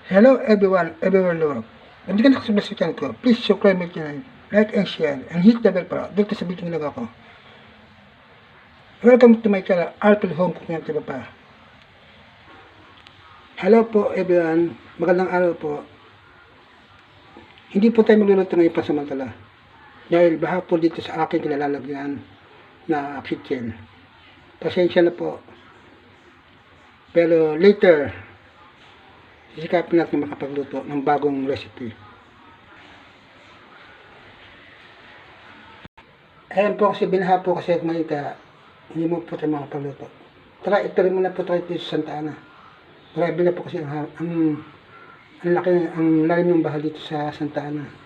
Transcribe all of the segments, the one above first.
Hello everyone, everywhere in the world. Hindi ka nakasubscribe sa channel ko, please subscribe my channel, like and share, and hit the bell para dito sa video na ako. Welcome to my channel, Arthur Home Cooking at iba pa. Hello po everyone, magandang araw po. Hindi po tayo magluluto ngayon pansamantala dahil baha po dito sa aking kinalalagyan na kitchen. Pasensya na po. Pero later, sisikapin natin makapagluto ng bagong recipe. Ayan po kasi binaha po kasi ngayon kaya hindi mo po tayo makapagluto. Tara, ituloy muna po tayo dito sa Santa Ana. Grabe na po kasi ang laki, ang lalim ng baha dito sa Santa Ana.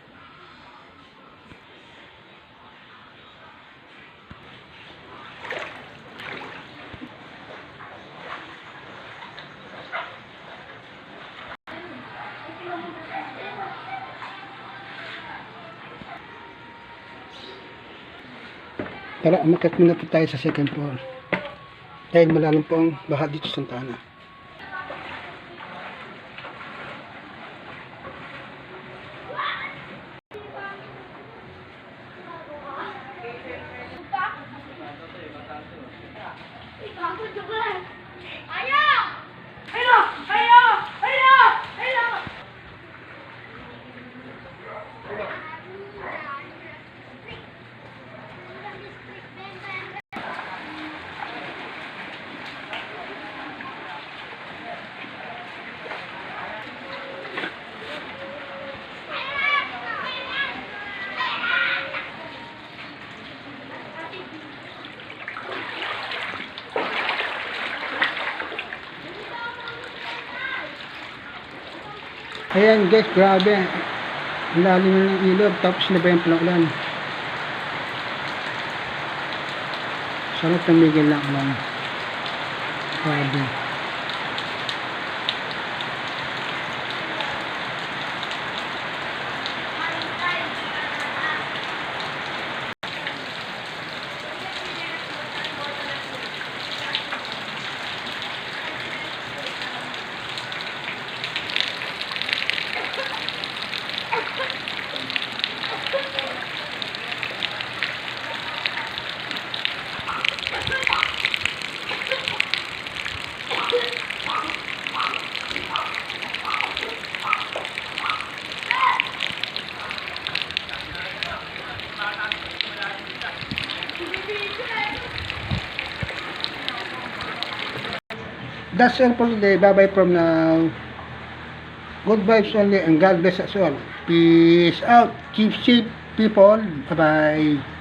Tara, umakyat muna po tayo sa second floor. Dahil malalim po ang baha dito sa Santa Ana. Ayan guys, grabe. Ang lalim na ng ilog, tapos nabayan pa ng ulan. Sana tumigil lang ulan. Grabe. That's all for today. Bye-bye from now. Good vibes only and God bless us all. Peace out. Keep safe, people. Bye-bye.